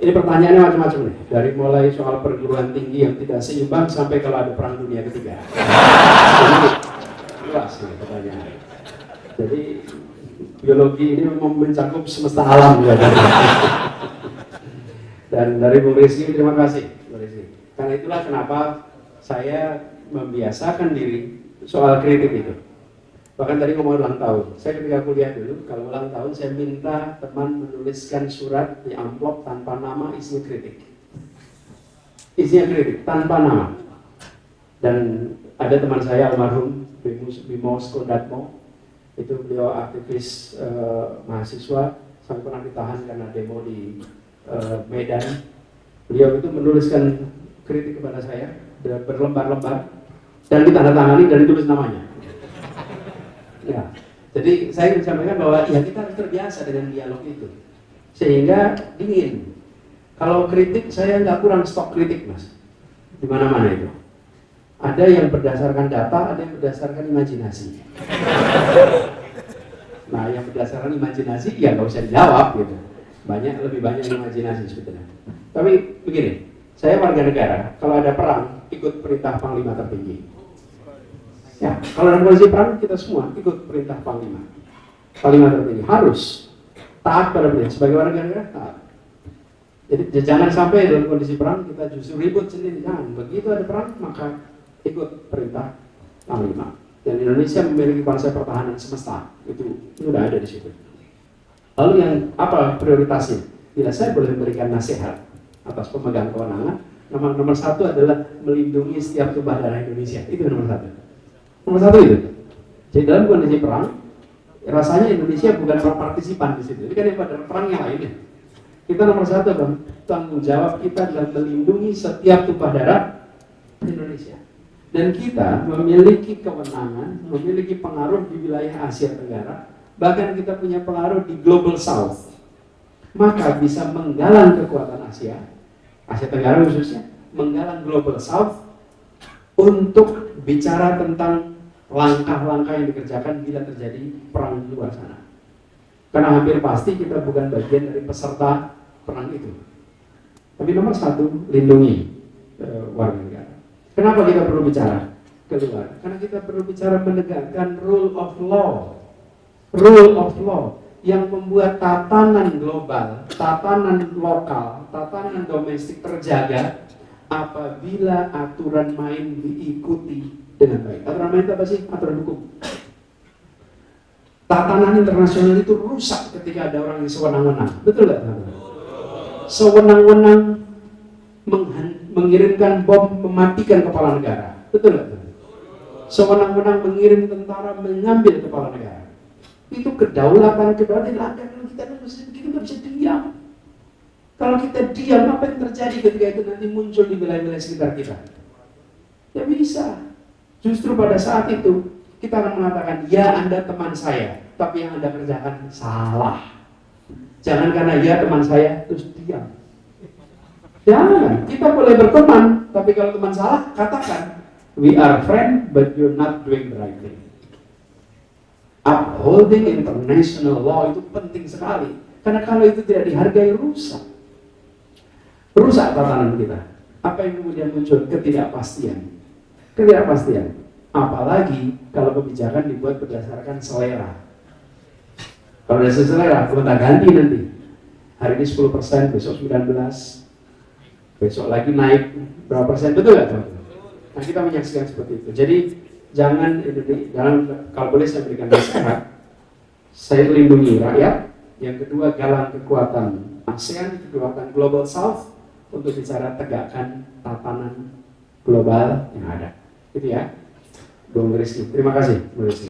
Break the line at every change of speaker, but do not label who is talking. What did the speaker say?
Ini pertanyaannya macam-macam nih, dari mulai soal perguruan tinggi yang tidak seimbang sampai kalau ada perang dunia ketiga. Jadi luas nih pertanyaan. Jadi biologi ini memang mencakup semesta alam ya. Dan dari Bung Rizky, terima kasih Bung Rizky. Karena itulah kenapa saya membiasakan diri soal kritik itu. Bahkan tadi ngomong ulang tahun, saya ketika kuliah dulu, kalau ulang tahun saya minta teman menuliskan surat di amplop tanpa nama, isinya kritik. Isinya kritik, tanpa nama. Dan ada teman saya almarhum Bimo Skodatmo, itu beliau aktivis mahasiswa, sampai pernah ditahan karena demo di Medan. Beliau itu menuliskan kritik kepada saya berlembar-lembar dan ditandatangani dan ditulis namanya. Ya, jadi saya ingin sampaikan bahwa ya kita harus terbiasa dengan dialog itu, sehingga dingin. Kalau kritik saya nggak kurang stok kritik mas, di mana-mana itu. Ada yang berdasarkan data, ada yang berdasarkan imajinasi. Nah, yang berdasarkan imajinasi ya nggak usah dijawab gitu. Lebih banyak imajinasi sebetulnya. Tapi begini, saya warga negara, kalau ada perang ikut perintah panglima tertinggi. Ya, kalau dalam kondisi perang kita semua ikut perintah panglima tertinggi, harus taat pada beliau sebagai warga negara, taat. Jadi jangan sampai dalam kondisi perang kita justru ribut sendiri, jangan. Begitu ada perang maka ikut perintah panglima. Dan Indonesia memiliki konsep pertahanan semesta, itu sudah ada di situ. Lalu yang apa prioritasnya? Bila saya boleh memberikan nasihat atas pemegang kewenangan, nomor satu adalah melindungi setiap tumpah darah Indonesia, itu nomor satu. Nomor satu itu. Jadi dalam kondisi perang, rasanya Indonesia bukan partisipan di situ. Ini kan yang pada perang yang lainnya. Kita nomor satu, bang, tanggung jawab kita adalah melindungi setiap tumpah darah Indonesia. Dan kita memiliki kewenangan, memiliki pengaruh di wilayah Asia Tenggara, bahkan kita punya pengaruh di Global South. Maka bisa menggalang kekuatan Asia Tenggara khususnya, menggalang Global South untuk bicara tentang langkah-langkah yang dikerjakan bila terjadi perang di luar sana. Karena hampir pasti kita bukan bagian dari peserta perang itu. Tapi nomor satu, lindungi warga negara. Kenapa kita perlu bicara keluar? Karena kita perlu bicara menegakkan rule of law. Rule of law yang membuat tatanan global, tatanan lokal, tatanan domestik terjaga apabila aturan main diikuti dengan baik. Aturan main itu apa sih? Aturan hukum. Tatanan internasional itu rusak ketika ada orang yang sewenang-wenang. Betul nggak? Sewenang-wenang mengirimkan bom mematikan kepala negara. Betul nggak? Sewenang-wenang mengirim tentara mengambil kepala negara. Itu kedaulatan dilanggar. Kita nggak bisa diam. Kalau kita diam, apa yang terjadi ketika itu nanti muncul di wilayah-wilayah sekitar kita? Ya bisa. Justru pada saat itu kita akan mengatakan, ya Anda teman saya, tapi yang Anda kerjakan salah. Jangan karena ya teman saya terus diam. Jangan. Kita boleh berteman, tapi kalau teman salah, katakan, we are friend, but you're not doing the right thing. Upholding international law itu penting sekali. Karena kalau itu tidak dihargai, rusak. Rusak tatanan kita. Apa yang kemudian muncul? Ketidakpastian. Ketidakpastian. Apalagi kalau kebijakan dibuat berdasarkan selera. Kalau ada selera, kita ganti nanti. Hari ini 10%, besok 19%, besok lagi naik berapa persen, betul nggak teman-teman? Nah kita menyaksikan seperti itu. Jadi jangan kalau boleh saya berikan nasihat, saya lindungi rakyat. Yang kedua, galang kekuatan ASEAN, kekuatan Global South untuk bicara tegakkan tatanan global yang ada. Itu ya, Bung Rizky. Terima kasih, Bung Rizky.